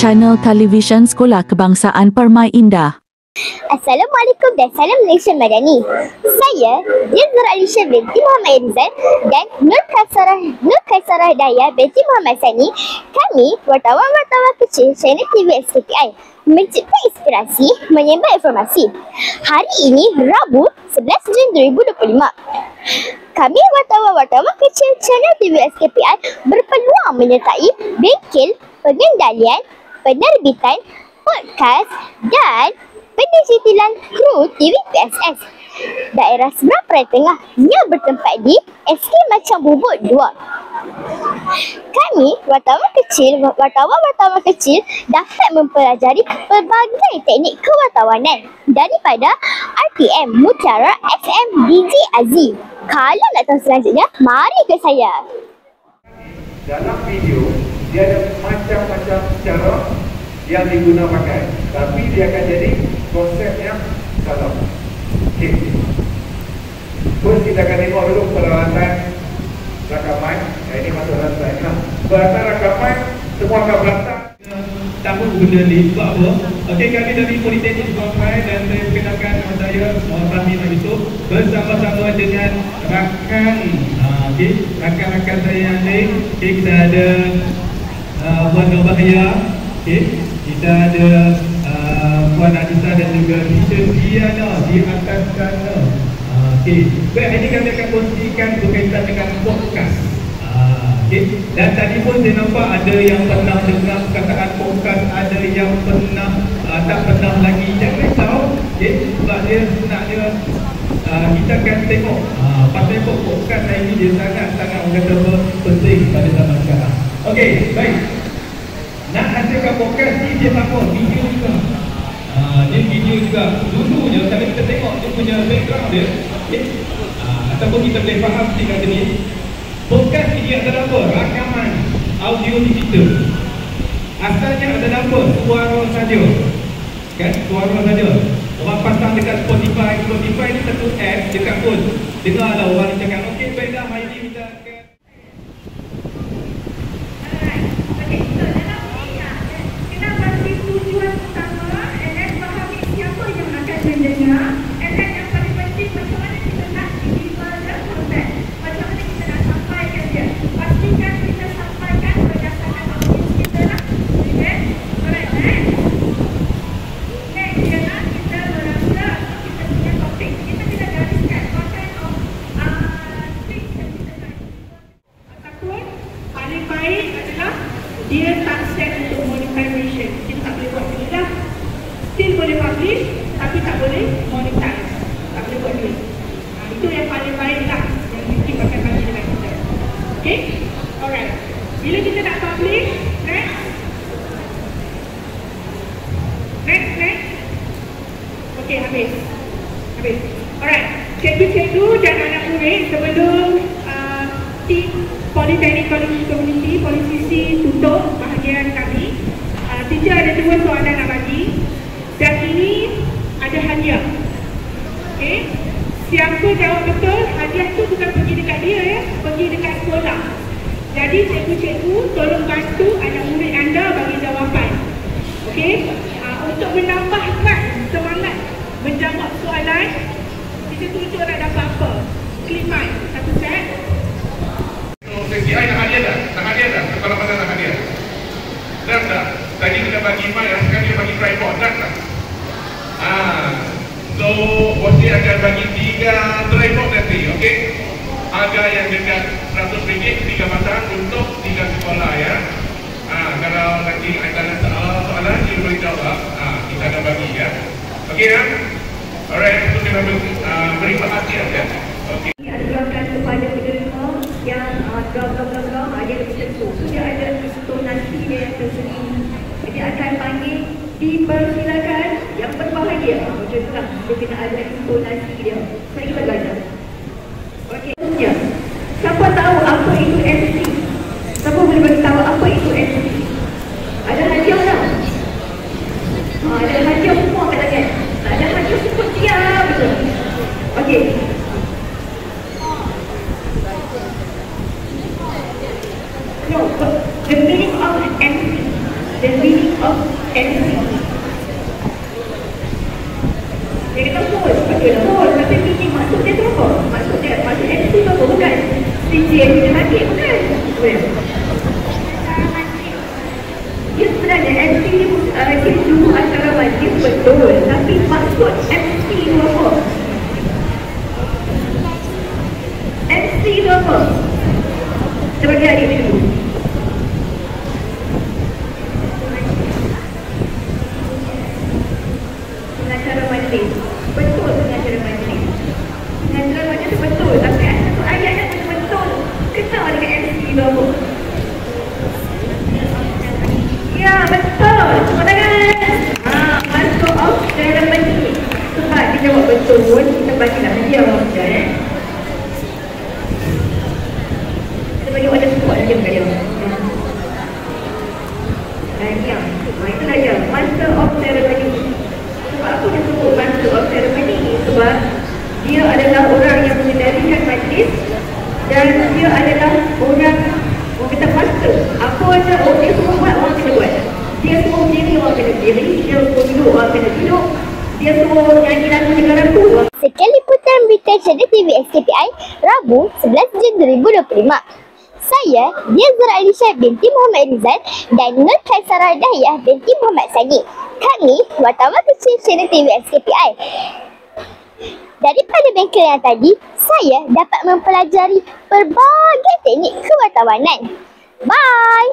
Channel Televisyen Sekolah Kebangsaan Permai Indah. Assalamualaikum dan salam Malaysia Madani. Saya Dizra Alisha binti Muhammad Rizal dan Nur Kaisarah Daya binti Muhammad Sani. Kami wartawan-wartawan kecil channel TV SKPI mencipta inspirasi, menyebar informasi. Hari ini Rabu 11 Jun 2025. Kami wartawan-wartawan kecil channel TV SKPI berpeluang menyertai bengkel pengendalian, penerbitan, podcast dan pendigitalan kru TV PSS daerah Seberang Perai Tengah yang bertempat di SK Macang Bubut 2. Kami, wartawan-wartawan kecil dapat mempelajari pelbagai teknik kewartawanan daripada RTM, Mutiara, FM, DJ Aziz. Kalau nak tahu selanjutnya, mari ke saya. Dalam video, dia ada macam-macam cara yang diguna pakai, tapi dia akan jadi konsep yang salah. Okey. Terus kita akan tengok dulu peralatan rakaman. Ini masuk dalam slide lah. Peralatan rakaman semua akan berantak. Tahun benda ni sebab apa? Okey, kami dari Politeknik Permai dan saya perkenalkan nama saya Muhammad Fahmi Yusuf bersama-sama dengan rakan-rakan saya yang lain. Okey, kita ada Puan Bahaya. Okey, kita ada Puan Adisa dan juga Mr. Diana di atas sana. Okey, baik, hari ini kami akan kongsikan berkaitan dengan podcast. Okay. Dan tadi pun saya nampak ada yang pernah dengar perkataan podcast, ada yang pernah tak pernah lagi. Jangan risau, okay. Sebab dia sebenarnya kita akan tengok pasal podcast hari ini dia sangat-sangat orang kata penting pada zaman sekarang. Okey, baik. Nak hasilkan podcast ni dia sama video juga. Dia video juga. Dulunya kalau kita tengok dia punya background dia, okay. Ataupun kita boleh faham sikit kata ni. Podcast ini adalah apa? Rakaman audio digital. Asalnya adalah apa? Suara saja. Kan? Suara saja. Orang pasang dekat Spotify. Spotify ni satu app dekat phone. Dengarlah orang ni cakap, okey baiklah, hari ni kita akan kenapa sih tujuan utama dan fahami siapa yang akan mendengar, dan yang paling penting macam mana kita nak deliver the content, macam mana kita nak sampaikan dia. Pastikan kita sampaikan berdasarkan audience kita lah. Okay? Alright, next ialah kita merasa kita punya topik. Kita tidak gariskan content of things yang kita nak. Ataupun paling baik adalah dia tak set untuk monetization. Kita tak boleh buat duit lah. Still boleh publish, tapi tak boleh monetize. Tak boleh buat duit. Itu yang paling baik lah, yang mesti pakai bagi dengan kita. Okay? Alright. Bila kita nak publish, next. Okay, habis. Alright. Cikgu-cikgu dan anak murid sebelum tim Politeknik Community, politisi tutup bahagian kami. Teacher ada 2 soalan nak bagi. Dan ini ada hadiah. Okay? Siapa jawab betul, hadiah tu bukan pergi dekat dia ya, pergi dekat sekolah. Jadi cikgu-cikgu tolong bantu anak murid anda bagi jawapan. Okay? Untuk menambahkan semangat menjawab soalan, kita tunjuk nak dapat apa. Klik mic, satu set. SKPI nak hadiah dah? Nak hadiah dah? Kepala pasal nak hadiah? Dah. Tadi kita bagi mic, sekarang dia bagi tripod. Dah. So, Bosi akan bagi 3 tripod nanti, okey? Harga yang dekat RM100, 3 pasang untuk 3 sekolah ya. Kalau nanti ada soalan, dia boleh jawab. Kita akan bagi ya. Okey ya? Alright, itu kita beri perhatian ya. Okey. Ajarkan kepada penerima yang ada tertentu. Sudah ada intonasi dia yang tersendiri. Jadi akan panggil, dipersilakan yang berbahagia. Macam itulah, dia kena ada intonasi dia. Saya kita belajar. Okey, siapa tahu apa itu MC? Siapa boleh beritahu apa itu MC? Ada hadiah tak? Ada hadiah semua katanya. Ada hadiah super siap betul. Okey. No, the meaning of MC, the meaning of Ceremony. Sebab dia jawab betul, kita bagilah hadiah sekejap Kita bagi order support saja kat dia. Itulah dia, Master of Ceremony. Sebab apa dia sebut Master of Ceremony? Sebab dia adalah orang yang mengendalikan majlis dan dia adalah orang kata master. Apa aja dia semua buat, orang kena buat. Dia semua berdiri, orang kena berdiri. Dia semua duduk, orang kena duduk. Dia semua nyanyi lagu negaraku. Sekian liputan berita Channel TV SKPI Rabu 11 Jun 2025. Saya Dia Zura Alisha binti Muhammad Rizal dan Nur Kaisarah Dahiyah binti Muhammad Sani. Kami wartawan kecil Channel TV SKPI. Daripada bengkel yang tadi, saya dapat mempelajari pelbagai teknik kewartawanan. Bye!